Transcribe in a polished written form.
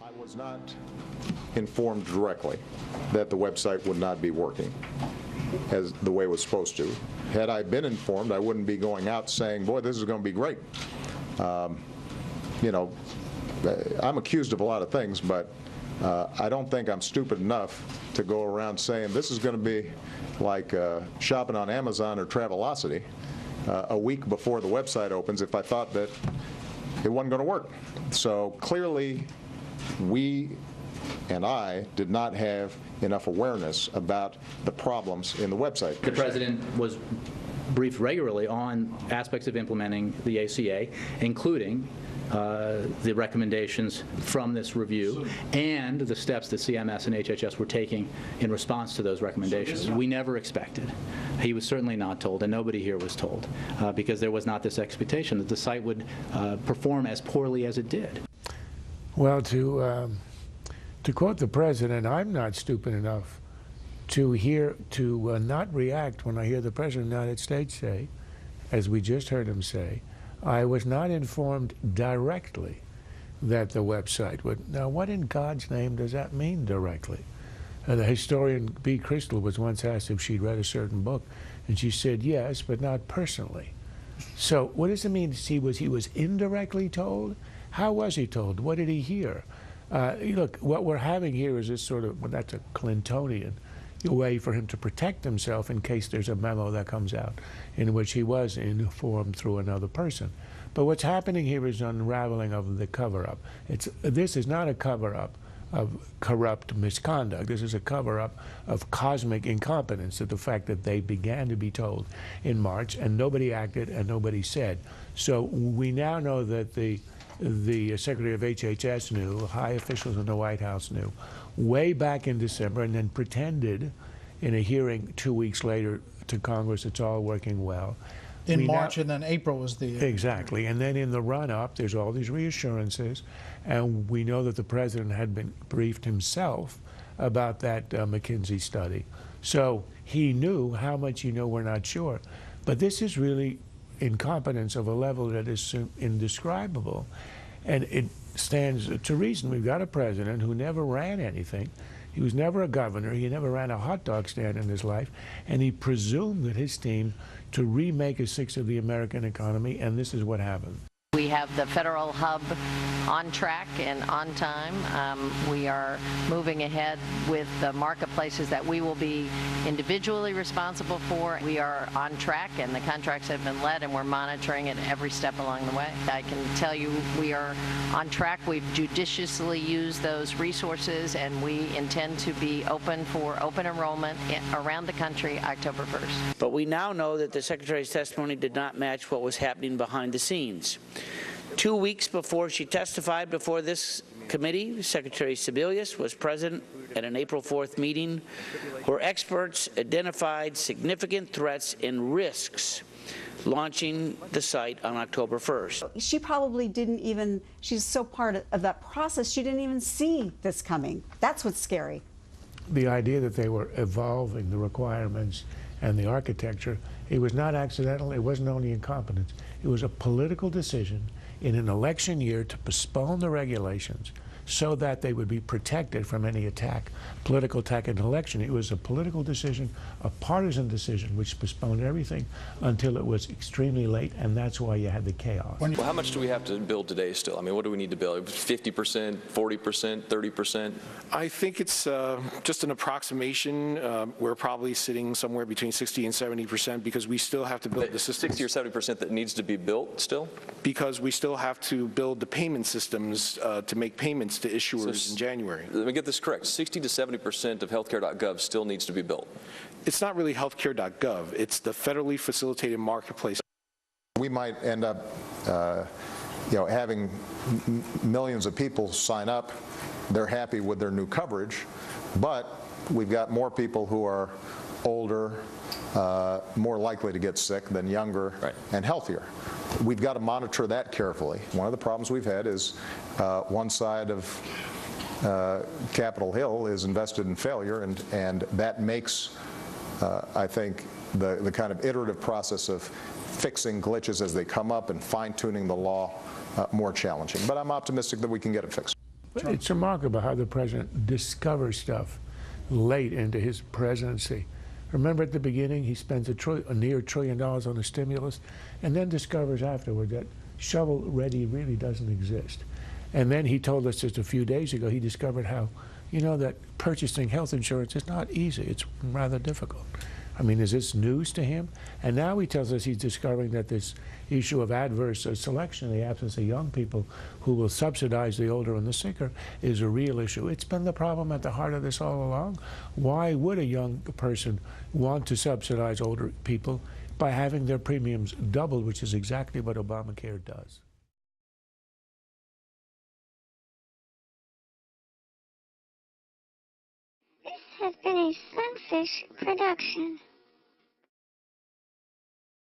I was not informed directly that the website would not be working as the way it was supposed to. Had I been informed, I wouldn't be going out saying, boy, this is going to be great. You know, I'm accused of a lot of things, but I don't think I'm stupid enough to go around saying this is going to be like shopping on Amazon or Travelocity a week before the website opens if I thought that it wasn't going to work. So clearly, we and I did not have enough awareness about the problems in the website. The President was briefed regularly on aspects of implementing the ACA, including the recommendations from this review and the steps that CMS and HHS were taking in response to those recommendations. We never expected. He was certainly not told, and nobody here was told, because there was not this expectation that the site would perform as poorly as it did. Well, to quote the President, I'm not stupid enough to not react when I hear the President of the United States say, as we just heard him say, I was not informed directly that the website would. Now, what in God's name does that mean, directly? The historian B. Crystal was once asked if she'd read a certain book, and she said yes, but not personally. So what does it mean? He was indirectly told? How was he told? What did he hear? Look, what we're having here is this sort of, well, that's a Clintonian way for him to protect himself in case there's a memo that comes out in which he was informed through another person. But what's happening here is unraveling of the cover-up. This is not a cover-up of corrupt misconduct. This is a cover-up of cosmic incompetence, of the fact that they began to be told in March and nobody acted and nobody said. So we now know that the Secretary of HHS knew, high officials in the White House knew, way back in December, and then pretended in a hearing 2 weeks later to Congress it's all working well. In March, and then April was the... Exactly. And then in the run-up, there's all these reassurances, and we know that the President had been briefed himself about that McKinsey study. So he knew. How much he knew, we're not sure. But this is really incompetence of a level that is indescribable. And it stands to reason. We've got a president who never ran anything. He was never a governor. He never ran a hot dog stand in his life. And he presumed that his team to remake a sixth of the American economy, and this is what happened. We have the federal hub on track and on time. We are moving ahead with the marketplaces that we will be individually responsible for. We are on track, and the contracts have been let, and we're monitoring it every step along the way. I can tell you we are on track. We've judiciously used those resources, and we intend to be open for open enrollment around the country October 1st. But we now know that the Secretary's testimony did not match what was happening behind the scenes. 2 weeks before she testified before this committee, Secretary Sebelius was present at an April 4th meeting where experts identified significant threats and risks launching the site on October 1st. She probably didn't even, she's so part of that process, she didn't even see this coming. That's what's scary. The idea that they were evolving the requirements and the architecture, it was not accidental, it wasn't only incompetence, it was a political decision in an election year to postpone the regulations so that they would be protected from any attack, political attack in an election. It was a political decision, a partisan decision, which postponed everything until it was extremely late, and that's why you had the chaos. Well, how much do we have to build today still? I mean, what do we need to build? 50%, 40%, 30%? I think it's just an approximation. We're probably sitting somewhere between 60 and 70% because we still have to build the systems. 60 or 70% that needs to be built still? Because we still have to build the payment systems to make payments to issuers in January. Let me get this correct. 60 to 70% of healthcare.gov still needs to be built. It's not really healthcare.gov. It's the federally facilitated marketplace. We might end up having millions of people sign up. They're happy with their new coverage, but we've got more people who are older, more likely to get sick than younger, right, and healthier. We've got to monitor that carefully. One of the problems we've had is one side of Capitol Hill is invested in failure, and that makes, I think, the kind of iterative process of fixing glitches as they come up and fine-tuning the law more challenging. But I'm optimistic that we can get it fixed. But it's remarkable how the president discovers stuff late into his presidency. Remember at the beginning, he spends a near $1 trillion on a stimulus, and then discovers afterward that shovel-ready really doesn't exist. And then he told us just a few days ago, he discovered how, you know, that purchasing health insurance is not easy. It's rather difficult. I mean, is this news to him? And now he tells us he's discovering that this issue of adverse selection in the absence of young people who will subsidize the older and the sicker is a real issue. It's been the problem at the heart of this all along. Why would a young person want to subsidize older people by having their premiums doubled, which is exactly what Obamacare does? This has been a Sunfish production.